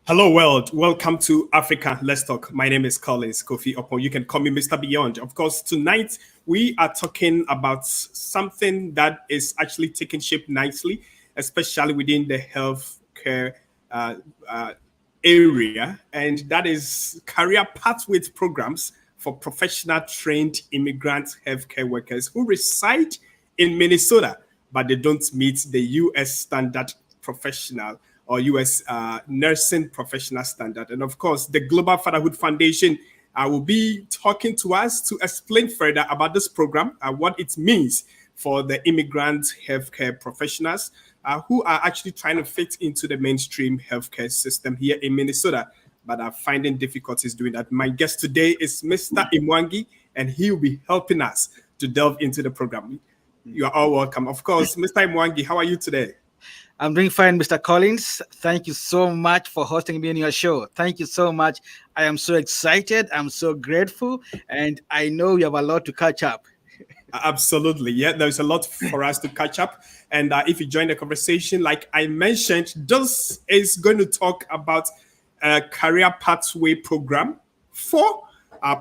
Hello, world. Welcome to Africa. Let's talk. My name is Collins Kofi Opo. You can call me Mr. Beyond. Of course, tonight we are talking about something that is actually taking shape nicely, especially within the healthcare uh, uh, area, and that is career pathways programs for professional trained immigrant healthcare workers who reside in Minnesota, but they don't meet the U.S. standard professional or U.S. Nursing professional standard. And of course, the Global Fatherhood Foundation will be talking to us to explain further about this program, what it means for the immigrant healthcare professionals who are actually trying to fit into the mainstream healthcare system here in Minnesota, but are finding difficulties doing that. My guest today is Mr. Mwangi, and he will be helping us to delve into the program. You are all welcome. Of course, Mr. Mwangi, how are you today? I'm doing fine, Mr. Collins. Thank you so much for hosting me on your show. Thank you so much. I am so excited. I'm so grateful. And I know you have a lot to catch up. Absolutely. Yeah, there's a lot for us to catch up. And if you join the conversation, like I mentioned, this is going to talk about a career pathway program for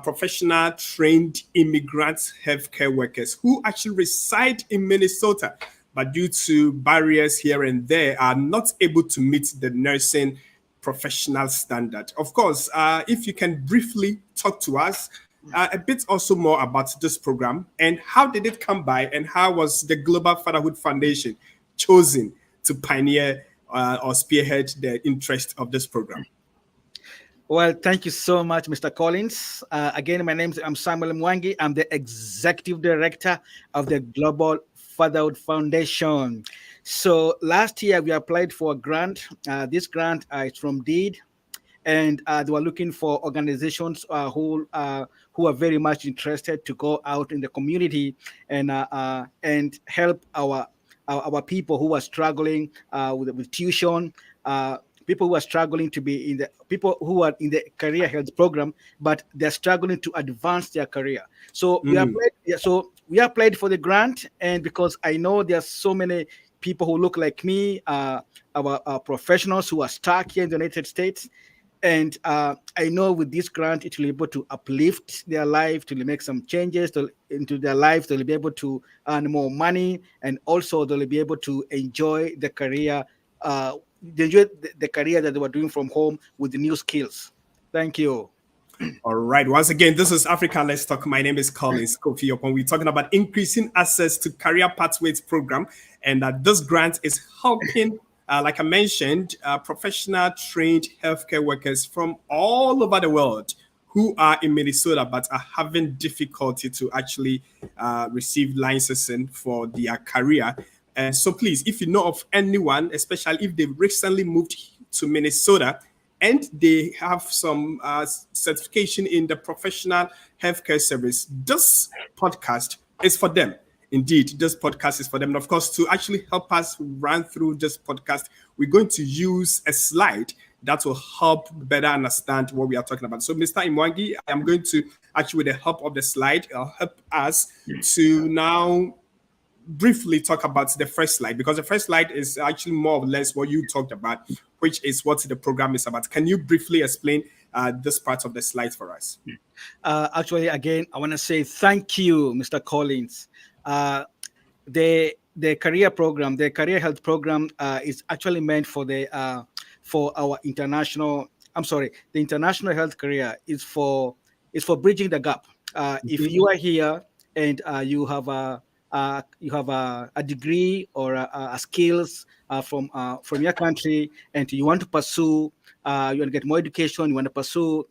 professional trained immigrant healthcare workers who actually reside in Minnesota, but due to barriers here and there, are not able to meet the nursing professional standard. Of course, if you can briefly talk to us a bit also more about this program and how did it come by and how was the Global Fatherhood Foundation chosen to pioneer or spearhead the interest of this program? Well, thank you so much, Mr. Collins. Again, I'm Samuel Mwangi. I'm the executive director of the Global Fatherhood Foundation. So last year we applied for a grant. This grant is from DEED, and they were looking for organizations who are very much interested to go out in the community and help our people who are struggling with tuition. People who are struggling to be in the people who are in the career health program, but they're struggling to advance their career. So we applied for the grant, and because I know there's so many people who look like me, our professionals who are stuck here in the United States. And I know with this grant, it will be able to uplift their life, to make some changes into their lives. They'll be able to earn more money, and also they'll be able to enjoy the career, the career that they were doing from home with the new skills. Thank you. All right. Once again, this is Africa Let's Talk. My name is Collins Kofi Oppong. We're talking about increasing access to career pathways program, and this grant is helping, like I mentioned, professional trained healthcare workers from all over the world who are in Minnesota but are having difficulty to actually receive licensing for their career. And so, please, if you know of anyone, especially if they've recently moved to Minnesota and they have some certification in the professional healthcare service, this podcast is for them. Indeed, this podcast is for them. And of course, to actually help us run through this podcast, we're going to use a slide that will help better understand what we are talking about. So, Mr. Mwangi, I am going to actually, with the help of the slide, help us to now briefly talk about the first slide, because the first slide is actually more or less what you talked about, which is what the program is about. Can you briefly explain this part of the slides for us? Actually, again, I want to say thank you, Mr. Collins. The career program, the career health program, is actually meant for our international. I'm sorry, the international health career is for bridging the gap. If you are here and you have a degree or a skills from your country, and you want to pursue, you want to get more education, you want to pursue,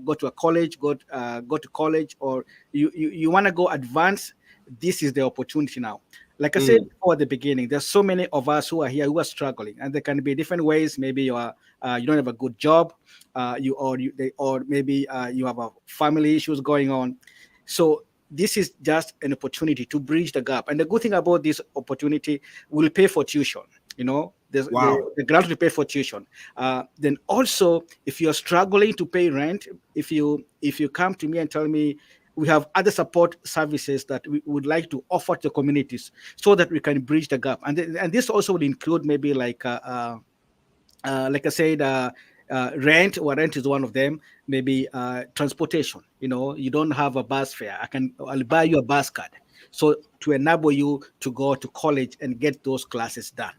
go to a college, go to college, or you want to go advance. This is the opportunity now. Like I said before at the beginning, there's so many of us who are here who are struggling, and there can be different ways. Maybe you don't have a good job, or maybe you have a family issues going on. So this is just an opportunity to bridge the gap. And the good thing about this opportunity, will pay for tuition. The grant will pay for tuition. Then also, if you're struggling to pay rent, if you come to me and tell me, we have other support services that we would like to offer to communities so that we can bridge the gap. And this also would include maybe like I said, rent is one of them. Maybe transportation. You don't have a bus fare. I'll buy you a bus card, so to enable you to go to college and get those classes done.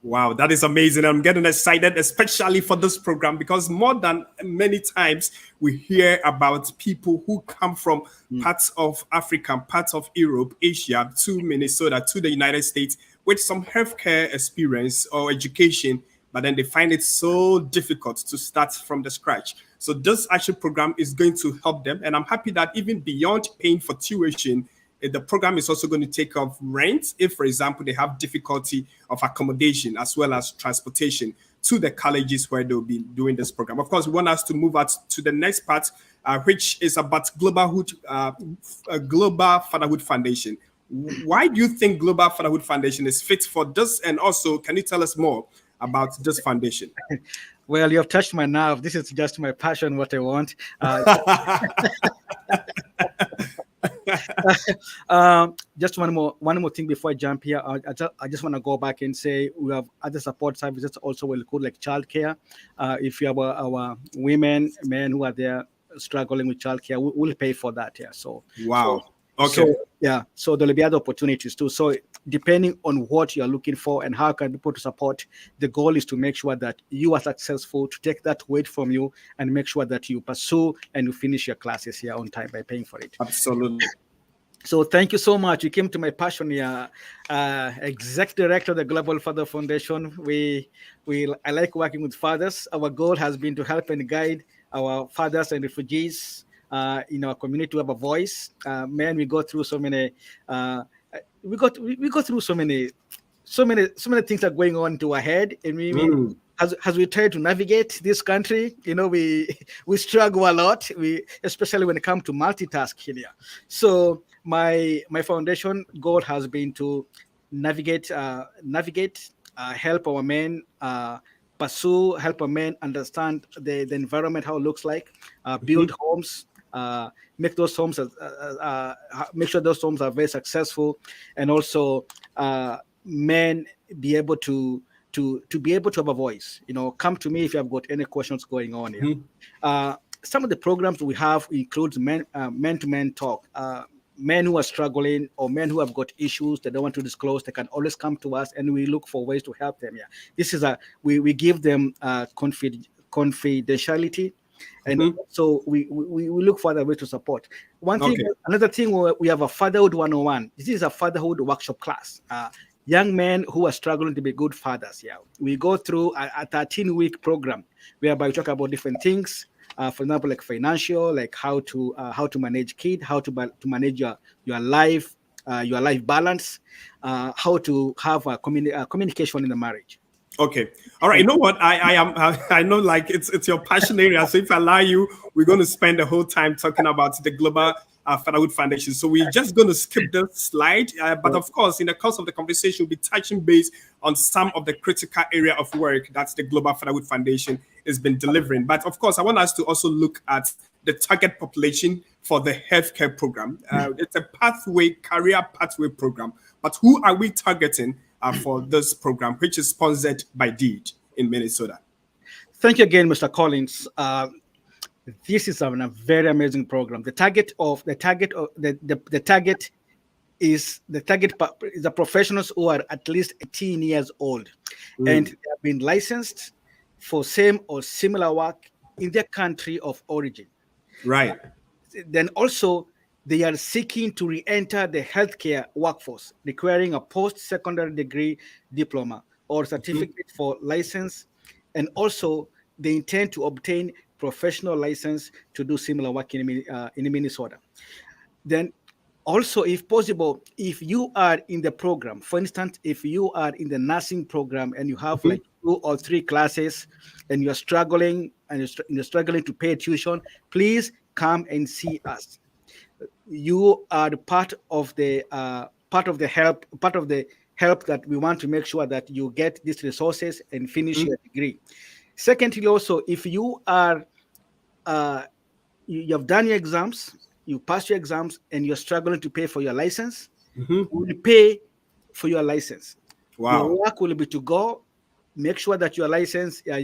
Wow, that is amazing. I'm getting excited, especially for this program, because more than many times we hear about people who come from parts of Africa, parts of Europe, Asia, to Minnesota, to the United States with some healthcare experience or education, but then they find it so difficult to start from the scratch. So this actual program is going to help them. And I'm happy that even beyond paying for tuition, the program is also going to take off rent if, for example, they have difficulty of accommodation as well as transportation to the colleges where they'll be doing this program. Of course, we want us to move out to the next part, which is about Global Fatherhood Foundation. Why do you think Global Fatherhood Foundation is fit for this? And also, can you tell us more about this foundation? Well, you have touched my nerve. This is just my passion, what I want. Just one more thing before I jump here. I just want to go back and say we have other support services also will include like childcare. If you have our women, men who are there struggling with childcare, we'll pay for that. Yeah. Wow. Okay. So yeah. So there'll be other opportunities too. So depending on what you're looking for and how can people to support, the goal is to make sure that you are successful, to take that weight from you and make sure that you pursue and you finish your classes here on time by paying for it. Absolutely. So thank you so much. You came to my passion here, exec director of the Global Father Foundation. I like working with fathers. Our goal has been to help and guide our fathers and refugees in our community to have a voice. Man, we go through so many. We go through so many things are going on to our head, and as we try to navigate this country, we struggle a lot. Especially when it comes to multitasking here. So my foundation goal has been to navigate, help our men pursue, help our men understand the environment, how it looks like, build homes. Make those homes make sure those homes are very successful, and also men be able to be able to have a voice. Come to me if you have got any questions going on here. Some of the programs we have includes men-to-men talk. Men who are struggling or men who have got issues they don't want to disclose, they can always come to us and we look for ways to help them. This is we give them confidentiality. And so we look for other ways to support. Another thing, we have a Fatherhood 101. This is a fatherhood workshop class. Young men who are struggling to be good fathers. We go through a 13-week program whereby we talk about different things. For example, like financial, like how to manage kid, how to manage your life balance, how to have a communication in the marriage. Okay. All right. You know what? I know like it's your passion area. So if I allow you, we're going to spend the whole time talking about the Global Fatherhood Foundation. So we're just going to skip the slide. But of course, in the course of the conversation, we'll be touching base on some of the critical area of work that the Global Fatherhood Foundation has been delivering. But of course, I want us to also look at the target population for the healthcare program. It's a career pathway program. But who are we targeting for this program, which is sponsored by DEED in Minnesota? Thank you again, Mr. Collins. This is a very amazing program. The target is the professionals who are at least 18 years old and they have been licensed for same or similar work in their country of origin. Right. Then also they are seeking to re-enter the healthcare workforce, requiring a post-secondary degree diploma or certificate for license, and also they intend to obtain professional license to do similar work in Minnesota. Then also, if possible, if you are in the program, for instance, if you are in the nursing program and you have like 2 or 3 classes and you're struggling to pay tuition, please come and see us. You are part of the help that we want to make sure that you get these resources and finish your degree. Secondly, also, if you are you have done your exams, you passed your exams, and you're struggling to pay for your license, we'll pay for your license. Wow. Your work will be to go make sure that your license, I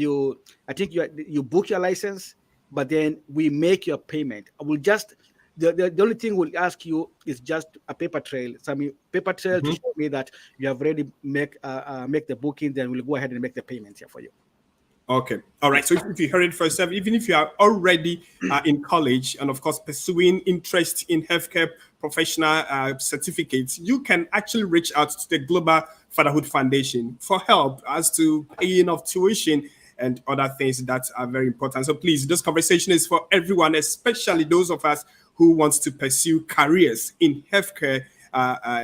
think you book your license, but then we make your payment. I will just the only thing we'll ask you is just a paper trail, some paper trail to Mhm. show me that you have already make the booking. Then we'll go ahead and make the payment here for you. Okay. All Yeah. right. So if you heard it first, even if you are already in college and, of course, pursuing interest in healthcare professional certificates, you can actually reach out to the Global Fatherhood Foundation for help as to paying off tuition and other things that are very important. So please, this conversation is for everyone, especially those of us who wants to pursue careers in healthcare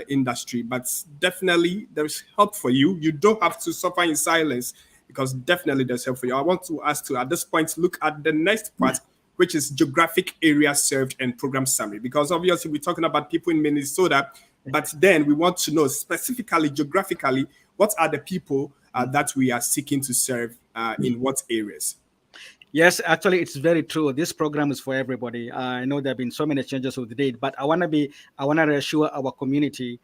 industry. But definitely, there's help for you. You don't have to suffer in silence because definitely there's help for you. I want to ask to, at this point, look at the next part, which is geographic area served and program summary. Because obviously we're talking about people in Minnesota, but then we want to know specifically geographically what are the people that we are seeking to serve in what areas. Yes, actually, it's very true. This program is for everybody. I know there have been so many changes with the date, but I want to reassure our community.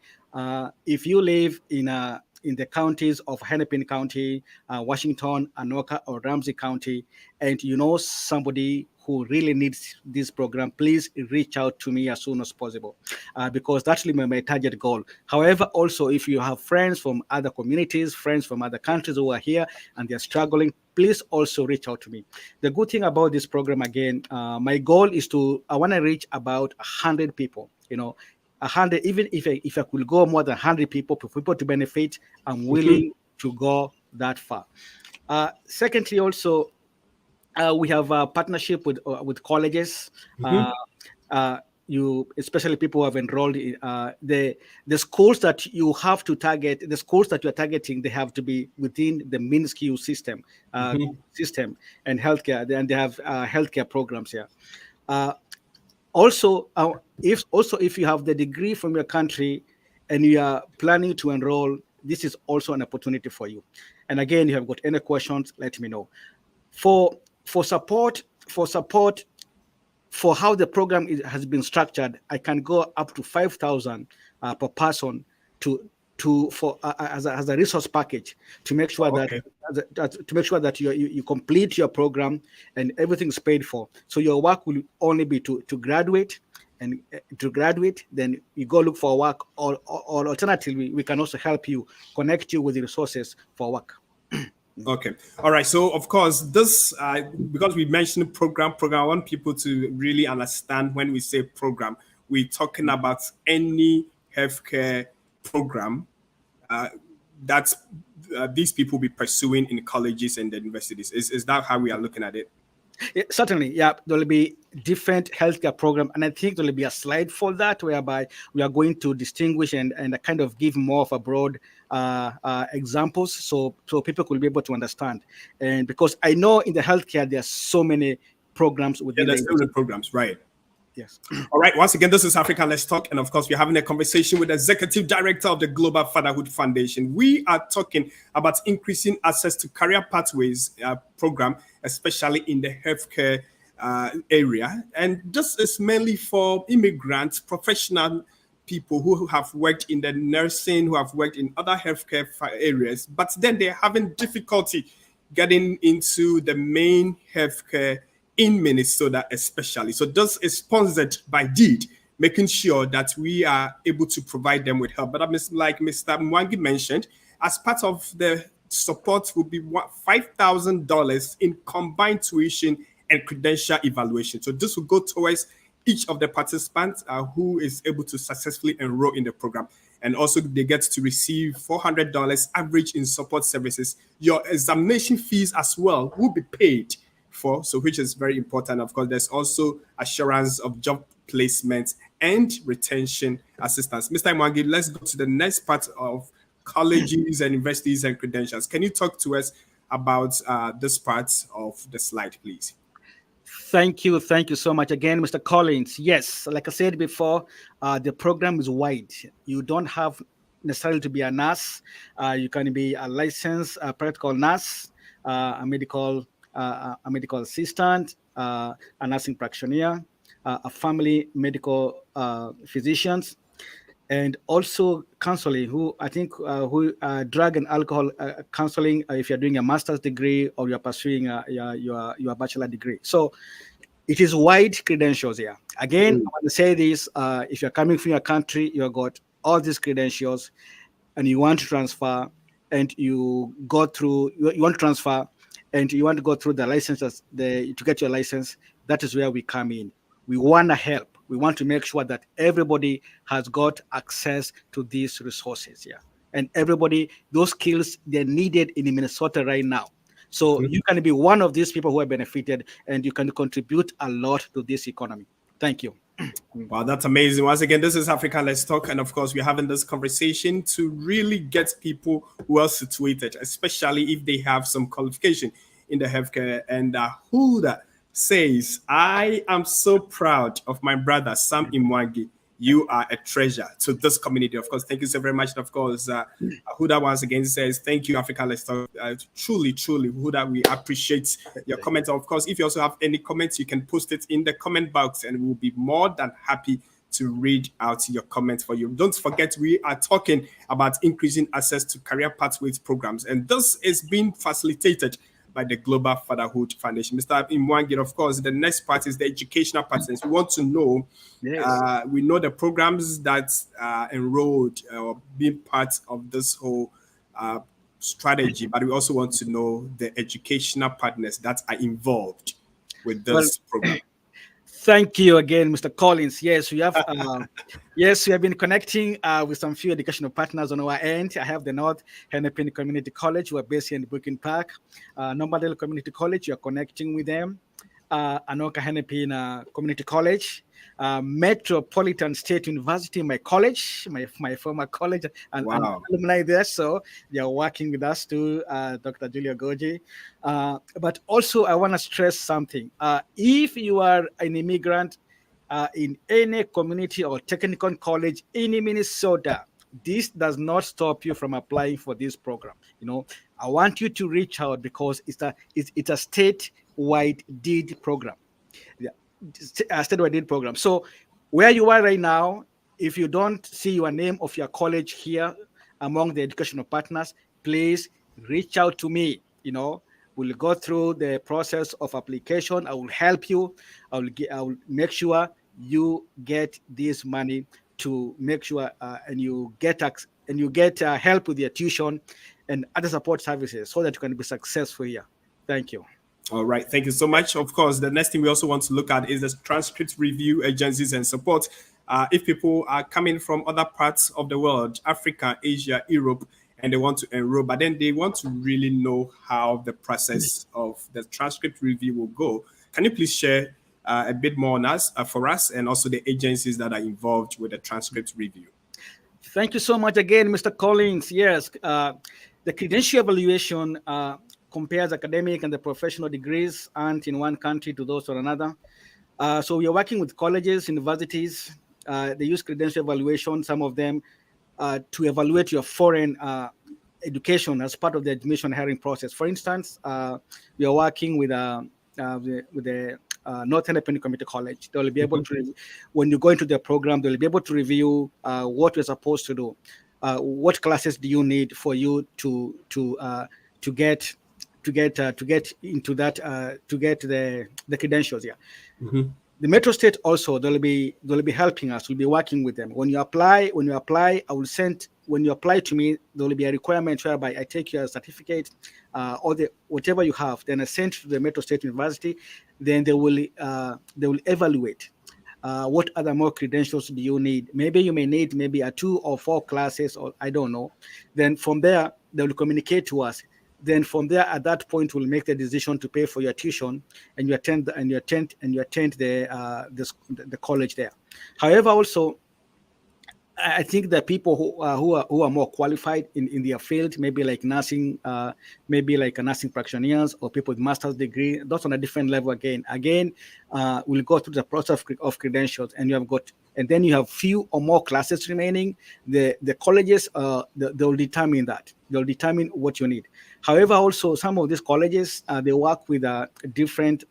If you live in the counties of Hennepin County, Washington, Anoka, or Ramsey County, and you know somebody who really needs this program, please reach out to me as soon as possible, because that's really my target goal. However, also if you have friends from other communities, friends from other countries who are here and they're struggling, please also reach out to me. The good thing about this program, again, my goal is I want to reach about 100 people. 100, even if I could go more than 100 people for people to benefit, I'm Mhm, willing to go that far. Secondly, also, we have a partnership with colleges. mhm, Uh, uh, you, especially people who have enrolled in the schools that you have to target, the schools that you are targeting, they have to be within the MinSKU mhm. system and healthcare, and they have healthcare programs here. Uh, also, if you have the degree from your country and you are planning to enroll, this is also an opportunity for you. And again, you have got any questions, let me know. For support for how the program has been structured, I can go up to 5,000 per person to for as a resource package to make sure Oh, that okay. you complete your program and everything's paid for. So your work will only be to graduate, and to graduate, then you go look for work, or alternatively, we can also help you, connect you with the resources for work. Okay. All right. So, of course, this because we mentioned program. I want people to really understand when we say program, we're talking about any healthcare program uh, that these people be pursuing in colleges and the universities. Is that how we are looking at it? Yeah, certainly, yeah. There will be different healthcare program, and I think there will be a slide for that, whereby we are going to distinguish and kind of give more of a broad examples, so people could be able to understand. And because I know in the healthcare there are so many programs Yeah, within the there's so industry. many programs, right? Yes. All right. Once again, this is Africa Let's Talk. And of course, we're having a conversation with the Executive Director of the Global Fatherhood Foundation. We are talking about increasing access to career pathways program, especially in the healthcare area. And this is mainly for immigrants, professional people who have worked in the nursing, who have worked in other healthcare areas, but then they're having difficulty getting into the main healthcare in Minnesota, especially. So this is sponsored by Deed, making sure that we are able to provide them with help. But like Mr. Mwangi mentioned, as part of the support will be $5,000 in combined tuition and credential evaluation. So this will go towards each of the participants who is able to successfully enroll in the program. And also, they get to receive $400 average in support services. Your examination fees as well will be paid for, so which is very important. Of course, there's also assurance of job placement and retention assistance. Mr. Mwangi, let's go to the next part of colleges and universities and credentials. Can you talk to us about this part of the slide, please? Thank you so much again, Mr. Collins. Yes, like I said before, the program is wide. You don't have necessarily to be a nurse. You can be a licensed practical nurse, a medical assistant, a nursing practitioner, a family medical physician, and also counseling, who I think who drug and alcohol counseling, if you're doing a master's degree or you're pursuing your bachelor degree. So it is wide credentials here. Again, I Mm. want to say this: if you're coming from your country, you have got all these credentials, and you want to transfer, and you want to transfer, and you want to go through the licenses, to get your license. That is where we come in. We want to help. We want to make sure that everybody has got access to these resources here, and everybody, those skills, they're needed in Minnesota right now. So you can be one of these people who are benefited, and you can contribute a lot to this economy. Thank you. Wow, that's amazing. Once again, this is Africa Let's Talk. And of course, we're having this conversation to really get people well situated, especially if they have some qualification in the healthcare. And Huda says, I am so proud of my brother, Sam Imwangi. You are a treasure to this community. Of course, thank you so very much. And of course, Huda once again says, thank you, Africa Let's Talk. Truly, truly, Huda, we appreciate your comment. Of course, if you also have any comments, you can post it in the comment box and we'll be more than happy to read out your comments for you. Don't forget, we are talking about increasing access to career pathways programs, and this is being facilitated by the Global Fatherhood Foundation. Mr. Imwangi, of course, the next part is the educational partners. We want to know, Yes. we know the programs that enrolled or being part of this whole strategy, but we also want to know the educational partners that are involved with Well, this program. thank you again, Mr. Collins. Yes, we have. Yes, we have been connecting with some few educational partners on our end. I have the North Hennepin Community College, who are based here in Brooklyn Park. Nomadale Community College, you are connecting with them. Anoka Hennepin Community College. Metropolitan State University, my college, my former college, and Wow. alumni there. So they are working with us too, Dr. Julia Goji. But also, I want to stress something. If you are an immigrant in any community or technical college in Minnesota, this does not stop you from applying for this program. I want you to reach out because it's a state-wide deed program. Yeah, statewide deed program. So where you are right now, if you don't see your name of your college here among the educational partners, please reach out to me. We'll go through the process of application. I will help you. I will make sure you get this money to make sure and you get help with your tuition and other support services so that you can be successful here. Thank you. All right. Thank you so much. Of course, the next thing we also want to look at is the transcript review agencies and support. If people are coming from other parts of the world, Africa, Asia, Europe, and they want to enroll, but then they want to really know how the process of the transcript review will go. Can you please share a bit more on us, for us, and also the agencies that are involved with the transcript review? Thank you so much again, Mr. Collins. Yes, the credential evaluation compares academic and the professional degrees earned in one country to those of another. So we are working with colleges, universities. They use credential evaluation, some of them, to evaluate your foreign education as part of the admission hiring process. For instance, we are working with the North Independent Community College. They will be able to, when you go into their program, they will be able to review what you're supposed to do. What classes do you need for you to get into that to get the credentials? Yeah. Mm-hmm. The Metro State also they'll be helping us. We'll be working with them. When you apply, I will send. When you apply to me, there will be a requirement whereby I take your certificate, or whatever you have. Then I send to the Metro State University. Then they will evaluate. What other more credentials do you need? Maybe you may need maybe a 2 or 4 classes, or I don't know. Then from there, they will communicate to us. Then from there, at that point, we'll make the decision to pay for your tuition, and you attend the college there. However, also, I think that people who are more qualified in their field, maybe like nursing, maybe like a nursing practitioners or people with master's degree, that's on a different level again. We'll go through the process of credentials, and then you have few or more classes remaining. The colleges they'll determine that. They'll determine what you need. However, also some of these colleges they work with different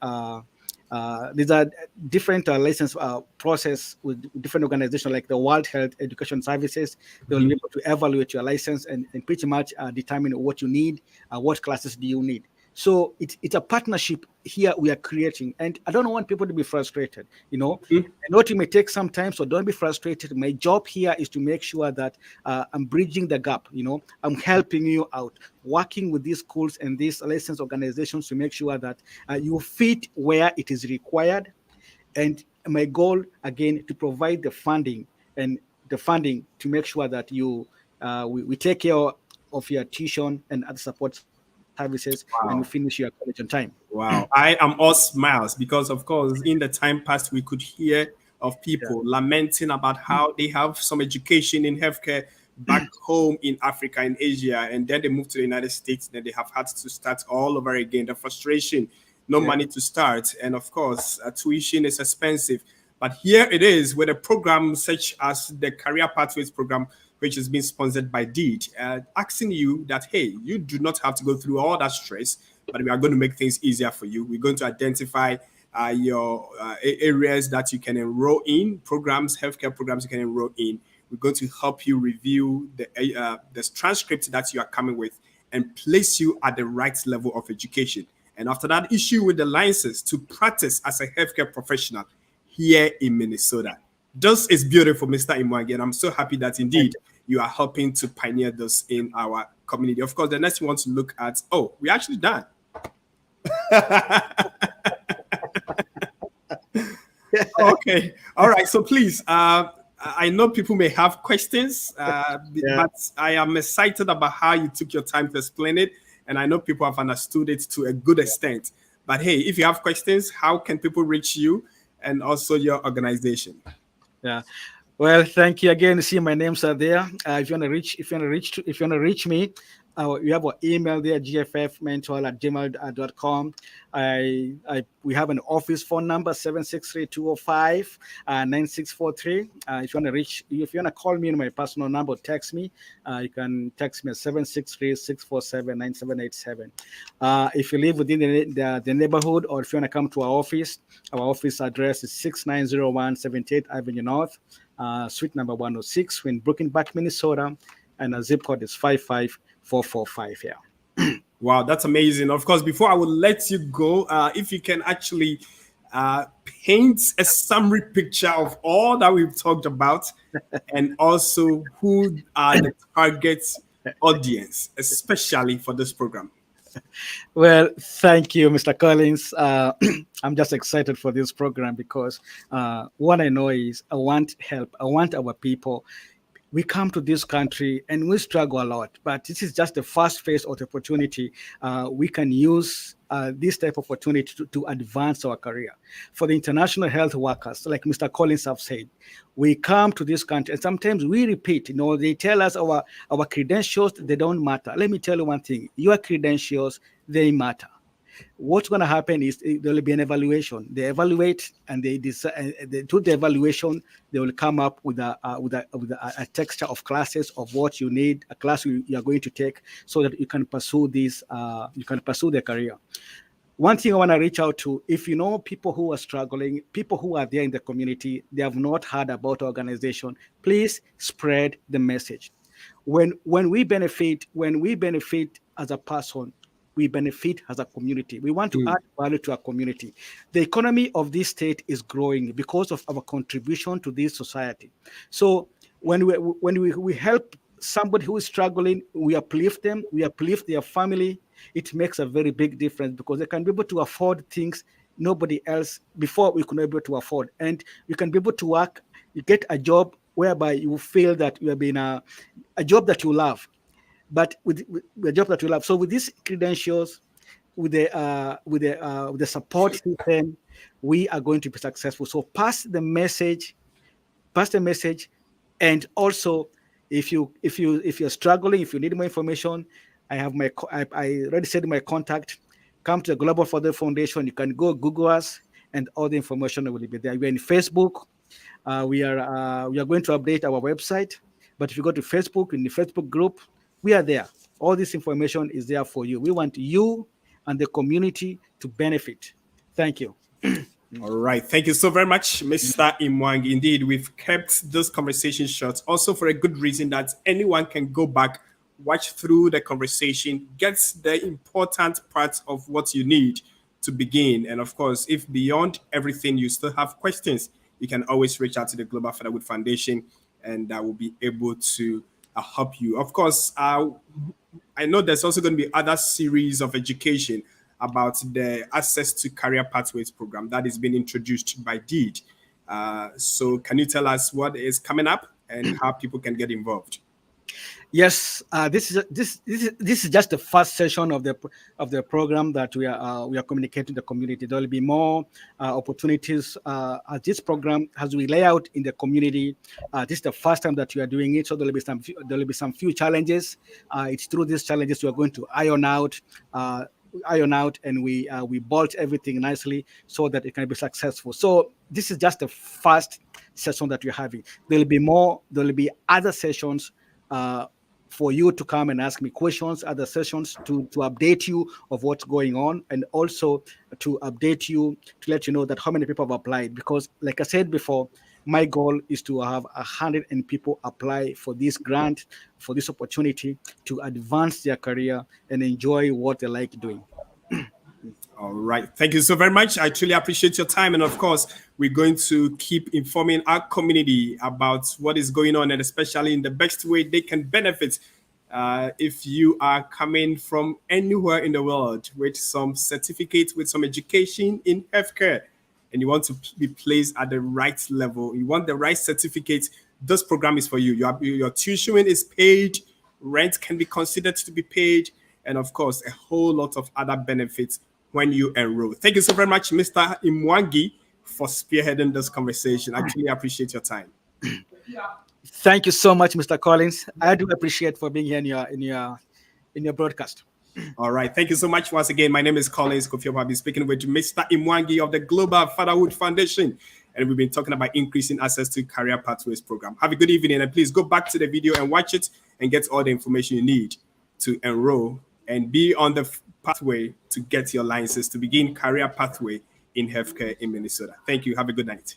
These are different license process with different organizations like the World Health Education Services. They will be Mhm. able to evaluate your license and pretty much determine what you need, what classes do you need. So it's a partnership here we are creating, and I don't want people to be frustrated. Mhm. I know it may take some time, so don't be frustrated. My job here is to make sure that I'm bridging the gap. I'm helping you out, working with these schools and these license organizations to make sure that you fit where it is required. And my goal again to provide the funding and the funding to make sure that we take care of your tuition and other support services, and we finish your Wow. college on time. Wow, I am all smiles because, of course, in the time past, we could hear of Yeah. people lamenting about how they have some education in healthcare back home in Africa and Asia, and then they move to the United States, then they have had to start all over again. The frustration, no Yeah. money to start, and of course, tuition is expensive. But here it is with a program such as the Career Pathways program, which is being sponsored by Deed, asking you that, hey, you do not have to go through all that stress, but we are going to make things easier for you. We're going to identify your areas that you can enroll in, programs, healthcare programs you can enroll in. We're going to help you review the transcript that you are coming with and place you at the right level of education. And after that, issue with the license to practice as a healthcare professional here in Minnesota. This is beautiful, Mr. Mwangi, and I'm so happy that Thank indeed you are helping to pioneer this in our community. Of course, the next we want to look at, oh, we're actually done. Okay. All right. So please, I know people may have questions, you. Yeah. but I am excited about how you took your time to explain it. And I know people have understood it to a good extent. But hey, if you have questions, how can people reach you and also your organization? Yeah. Well, thank you again. See, my names are there. If you wanna reach me, you have our email there, gffmentor@gmail.com. We have an office phone number 763-205-9643. If you wanna call me on my personal number, text me. You can text me at 763-647-9787. If you live within the neighborhood, or if you wanna come to our office address is 6901 78th Avenue North, suite number 106 in Brooklyn, Minnesota, and the zip code is 55445 here. Wow, that's amazing. Of course, before I will let you go, if you can actually paint a summary picture of all that we've talked about and also who are the target audience, especially for this program. Well, thank you, Mr. Collins. I'm just excited for this program because what I know is I want help. I want our people. We come to this country and we struggle a lot, but this is just the first phase of the opportunity. We can use this type of opportunity to advance our career. For the international health workers, like Mr. Collins have said, we come to this country and sometimes we repeat, they tell us our credentials, they don't matter. Let me tell you one thing, your credentials, they matter. What's going to happen is there will be an evaluation. They evaluate and they decide. To the evaluation, they will come up with a texture of classes of what you need, a class you are going to take, so that you can pursue this. You can pursue the career. One thing I want to reach out to, if you know people who are struggling, people who are there in the community, they have not heard about our organization, please spread the message. When we benefit as a person, we benefit as a community. We want to add value to our community. The economy of this state is growing because of our contribution to this society. So when we help somebody who is struggling, we uplift them, we uplift their family. It makes a very big difference because they can be able to afford things nobody else before we could not be able to afford, and you can be able to work. You get a job whereby you feel that you have been a job that you love, but with a job that you love. So with these credentials, with the support system, we are going to be successful. So pass the message, and also if you're struggling, if you need more information, I have I already said my contact. Come to the Global Fatherhood Foundation. You can go Google us, and all the information will be there. We're in Facebook. We are going to update our website, but if you go to Facebook, in the Facebook group, we are there. All this information is there for you. We want you and the community to benefit. Thank you. All right. Thank you so very much, Mr. Imwangi. Indeed, we've kept this conversation short, also for a good reason that anyone can go back, watch through the conversation, get the important parts of what you need to begin. And of course, if beyond everything you still have questions, you can always reach out to the Global Fatherhood Foundation and I will be able to help you. Of course, I know there's also going to be other series of education about the access to career pathways program that is being introduced by Deed. So can you tell us what is coming up and how people can get involved? Yes, this is just the first session of the program that we are communicating to the community. There will be more opportunities as this program as we lay out in the community. This is the first time that we are doing it, so there will be some few challenges. It's through these challenges we are going to iron out and we bolt everything nicely so that it can be successful. So this is just the first session that we're having. There will be more. There will be other sessions. For you to come and ask me questions, other sessions to update you of what's going on, and also to update you to let you know that how many people have applied. Because, like I said before, my goal is to have 100 and people apply for this grant, for this opportunity to advance their career and enjoy what they like doing. All right. Thank you so very much. I truly appreciate your time. And of course, we're going to keep informing our community about what is going on and especially in the best way they can benefit. If you are coming from anywhere in the world with some certificate, with some education in healthcare, and you want to be placed at the right level, you want the right certificate, this program is for you. Your tuition is paid, rent can be considered to be paid, and of course, a whole lot of other benefits when you enroll. Thank you so very much, Mr. Imwangi, for spearheading this conversation. I truly appreciate your time. Thank you so much, Mr. Collins. I do appreciate for being here in your broadcast. All right. Thank you so much once again. My name is Collins Kofi. I'll be speaking with Mr. Imwangi of the Global Fatherhood Foundation. And we've been talking about increasing access to career pathways program. Have a good evening. And please go back to the video and watch it and get all the information you need to enroll and be on the pathway to get your license to begin career pathway in healthcare in Minnesota. Thank you. Have a good night.